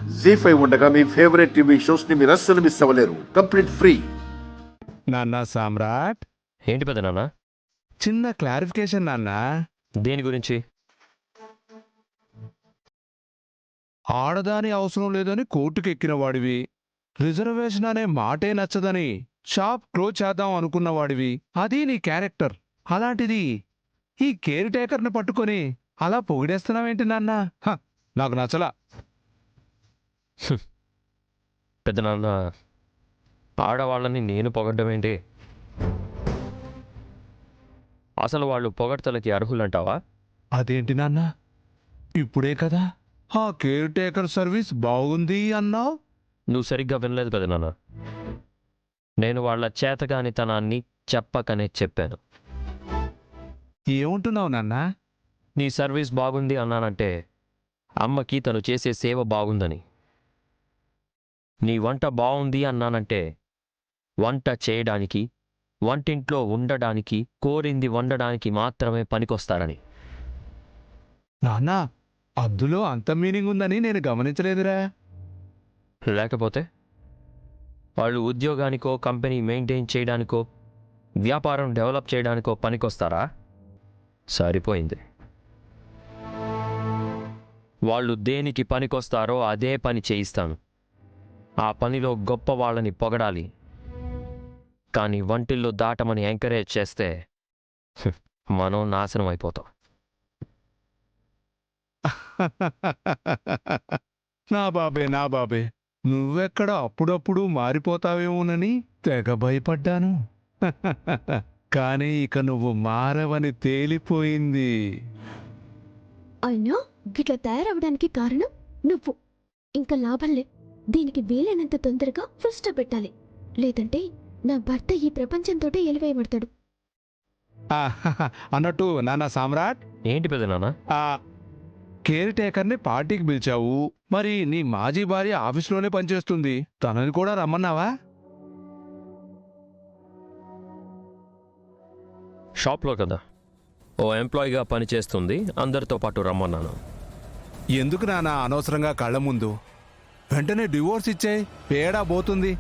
జీ5 ఉండగా మీ favourite TV shows ని మీరు అస్సలు మిస్ అవ్వలేరు. Complete free. నాన్న సామ్రాట్, ఏంటి పెద్ద నాన్న? చిన్న క్లారిఫికేషన్ నాన్న. దేని గురించి? ఆడదాని అవసరం లేదని కోర్టుకు ఎక్కిన వాడివి, రిజర్వేషన్ అనే మాటే నచ్చదని షాప్ క్లోజ్ చేద్దాం అనుకున్న వాడివి. అది నీ క్యారెక్టర్. అలాంటిది ఈ కేర్ టేకర్ని పట్టుకొని అలా పొగిడేస్తున్నావేంటి నాన్న? నాకు నచ్చలా. పెద్ద నాన్న, ఆడవాళ్ళని నేను పొగడ్డం ఏంటి? అసలు వాళ్ళు పొగడ్తలకి అర్హులంటావా? అదేంటి నాన్న, ఇప్పుడే కదా ఆ కేర్ టేకర్ సర్వీస్ బాగుంది అన్నావు. నువ్వు సరిగ్గా వినలేదు పెద్ద నాన్న. నేను వాళ్ళ చేతగానితనాన్ని చెప్పకనే చెప్పాను. ఏముంటున్నావు నాన్న? నీ సర్వీస్ బాగుంది అన్నానంటే అమ్మకి తను చేసే సేవ బాగుందని. నీ వంట బాగుంది అన్నానంటే వంట చేయడానికి, వంటింట్లో ఉండడానికి, కోరింది వండడానికి మాత్రమే పనికొస్తారని. నాన్న, అందులో అంత మీనింగ్ ఉందని నేను గమనించలేదురా. లేకపోతే వాళ్ళు ఉద్యోగానికో, కంపెనీ మెయింటైన్ చేయడానికో, వ్యాపారం డెవలప్ చేయడానికో పనికొస్తారా? సరిపోయింది. వాళ్ళు దేనికి పనికొస్తారో అదే పని చేయిస్తాను. ఆ పనిలో గొప్ప వాళ్ళని పొగడాలి. కానీ వంటిల్లో దాటమని ఎంకరేజ్ చేస్తే మనం నాశనం అయిపోతాం. నా బాబే, నువ్వెక్కడ అప్పుడప్పుడు మారిపోతావేమోనని తెగ భయపడ్డాను. కానీ ఇక నువ్వు మారవని తేలిపోయింది. అయినా గిట్లా తయారవడానికి కారణం నువ్వు. ఇంకా లాభంలే. దీనికి వీలైనంత తొందరగా ఫుల్ స్టాప్ పెట్టాలి. లేదంటే నా భర్త ఈ ప్రపంచంతోటే ఎలివేయబడతాడు. అన్నట్టు నాన్న సామ్రాట్, ఏంటి పెద్ద నాన్న? ఆ కేర్ టేకర్ని పార్టీకి పిలిచావు. మరి నీ మాజీ భార్య ఆఫీస్లోనే పనిచేస్తుంది, తనని కూడా రమ్మన్నావా? షాప్లో కదా, ఓ ఎంప్లాయీగా పనిచేస్తుంది, అందరితో పాటు రమ్మన్నాను. ఎందుకు నాన్న అనవసరంగా కళ్ళ ముందు? వెంటనే డివోర్స్ ఇచ్చేయి, పేడా పోతుంది.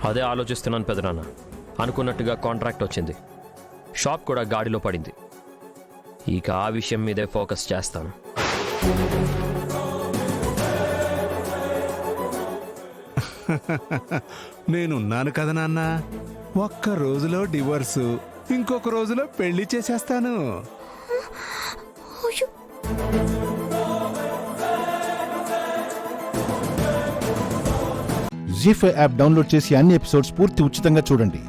అదే ఆలోచిస్తున్నాను పెదనాన్న. అనుకున్నట్టుగా కాంట్రాక్ట్ వచ్చింది, షాప్ కూడా గాడిలో పడింది. ఇక ఆ విషయం మీదే ఫోకస్ చేస్తాను. నేనున్నాను కదా నాన్న. ఒక్క రోజులో డివోర్సు, ఇంకొక రోజులో పెళ్లి చేసేస్తాను. జీ5 యాప్ డౌన్లోడ్ చేసి అన్ని ఎపిసోడ్స్ పూర్తి ఉచితంగా చూడండి.